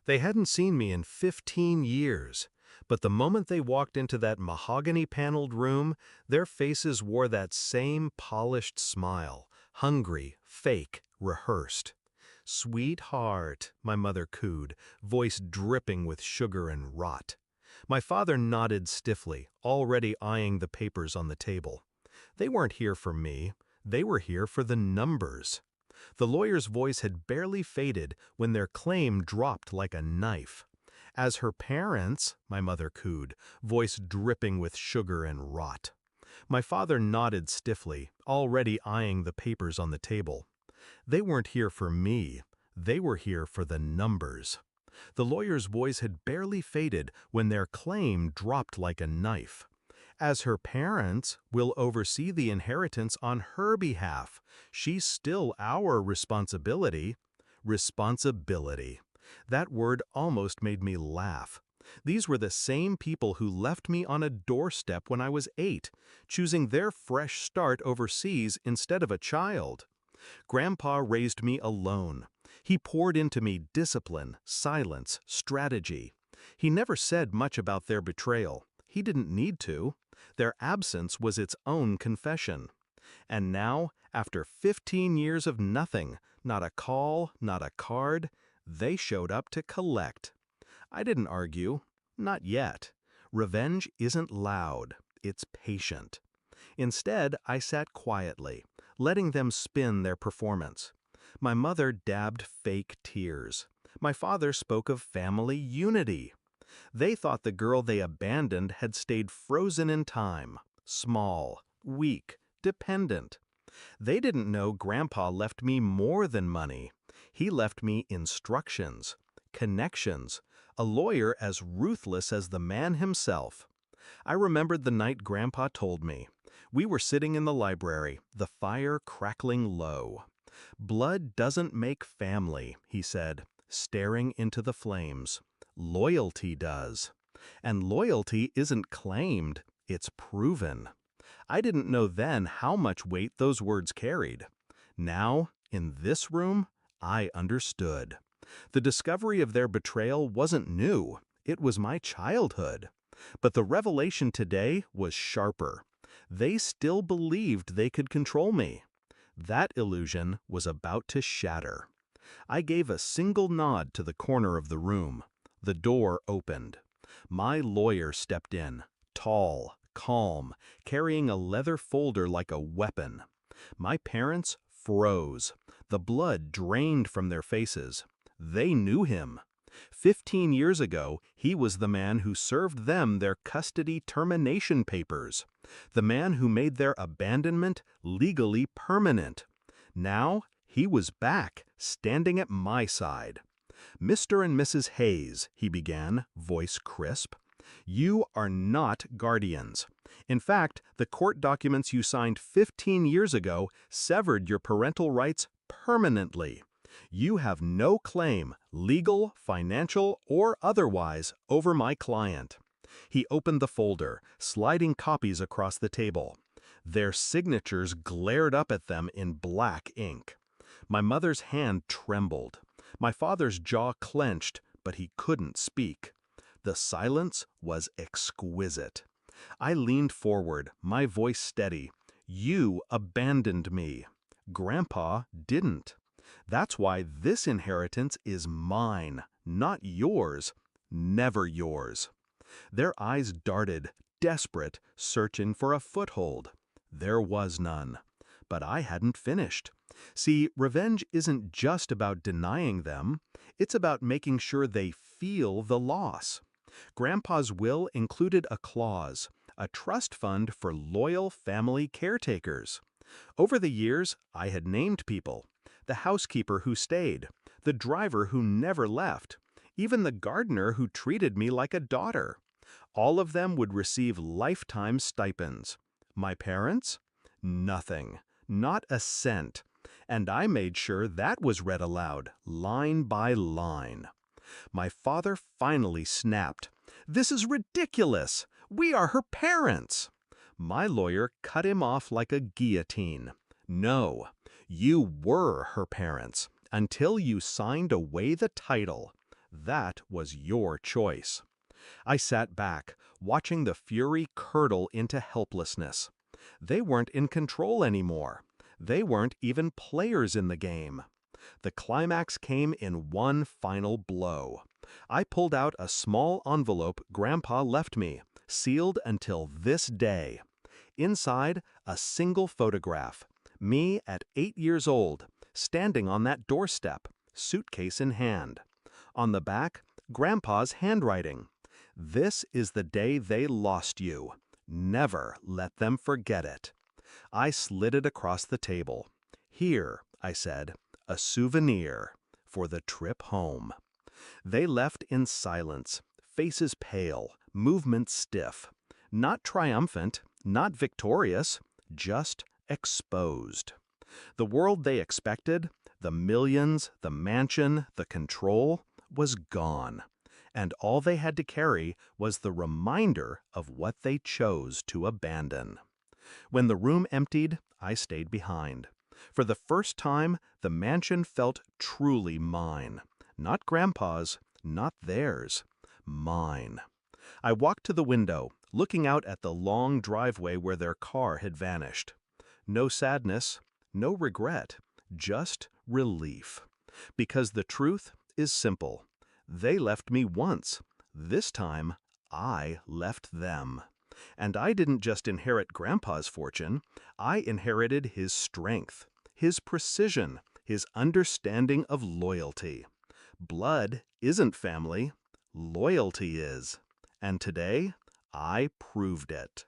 They hadn't seen me in 15 years, but the moment they walked into that mahogany-paneled room, their faces wore that same polished smile, hungry, fake, rehearsed. "Sweetheart," my mother cooed, voice dripping with sugar and rot. My father nodded stiffly, already eyeing the papers on the table. They weren't here for me. They were here for the numbers. The lawyer's voice had barely faded when their claim dropped like a knife. "As her parents," my mother cooed, voice dripping with sugar and rot. My father nodded stiffly, already eyeing the papers on the table. They weren't here for me. They were here for the numbers. The lawyer's voice had barely faded when their claim dropped like a knife. "As her parents, we'll oversee the inheritance on her behalf. She's still our responsibility." Responsibility. That word almost made me laugh. These were the same people who left me on a doorstep when I was 8, choosing their fresh start overseas instead of a child. Grandpa raised me alone. He poured into me discipline, silence, strategy. He never said much about their betrayal. He didn't need to. Their absence was its own confession. And now, after 15 years of nothing, not a call, not a card, they showed up to collect. I didn't argue. Not yet. Revenge isn't loud. It's patient. Instead, I sat quietly, letting them spin their performance. My mother dabbed fake tears. My father spoke of family unity. They thought the girl they abandoned had stayed frozen in time, small, weak, dependent. They didn't know Grandpa left me more than money. He left me instructions, connections, a lawyer as ruthless as the man himself. I remembered the night Grandpa told me. We were sitting in the library, the fire crackling low. "Blood doesn't make family," he said, staring into the flames. "Loyalty does. And loyalty isn't claimed, it's proven." I didn't know then how much weight those words carried. Now, in this room, I understood. The discovery of their betrayal wasn't new. It was my childhood. But the revelation today was sharper. They still believed they could control me. That illusion was about to shatter. I gave a single nod to the corner of the room. The door opened. My lawyer stepped in, tall, calm, carrying a leather folder like a weapon. My parents froze. The blood drained from their faces. They knew him. 15 years ago, he was the man who served them their custody termination papers, the man who made their abandonment legally permanent. Now, he was back, standing at my side. "Mr. and Mrs. Hayes," he began, voice crisp, "you are not guardians. In fact, the court documents you signed 15 years ago severed your parental rights permanently. You have no claim, legal, financial, or otherwise, over my client." He opened the folder, sliding copies across the table. Their signatures glared up at them in black ink. My mother's hand trembled. My father's jaw clenched, but he couldn't speak. The silence was exquisite. I leaned forward, my voice steady. "You abandoned me. Grandpa didn't. That's why this inheritance is mine, not yours, never yours." Their eyes darted, desperate, searching for a foothold. There was none. But I hadn't finished. See, revenge isn't just about denying them. It's about making sure they feel the loss. Grandpa's will included a clause, a trust fund for loyal family caretakers. Over the years, I had named people. The housekeeper who stayed, the driver who never left, even the gardener who treated me like a daughter. All of them would receive lifetime stipends. My parents? Nothing. Not a cent. And I made sure that was read aloud, line by line. My father finally snapped. "This is ridiculous! We are her parents!" My lawyer cut him off like a guillotine. "No, you were her parents until you signed away the title. That was your choice. I sat back, watching the fury curdle into helplessness. They weren't in control anymore. They weren't even players in the game. The climax came in one final blow. I pulled out a small envelope Grandpa left me, sealed until this day. Inside, a single photograph. Me at 8 years old, standing on that doorstep, suitcase in hand. On the back, Grandpa's handwriting. This is the day they lost you. Never let them forget it. I slid it across the table. Here, I said, a souvenir for the trip home. They left in silence, faces pale, movements stiff. Not triumphant, not victorious, just exposed. The world they expected, the millions, the mansion, the control, was gone. And all they had to carry was the reminder of what they chose to abandon. When the room emptied, I stayed behind. For the first time, the mansion felt truly mine. Not Grandpa's, not theirs. Mine. I walked to the window, looking out at the long driveway where their car had vanished. No sadness, no regret, just relief. Because the truth is simple. They left me once. This time, I left them. And I didn't just inherit Grandpa's fortune, I inherited his strength, his precision, his understanding of loyalty. Blood isn't family, loyalty is. And today, I proved it.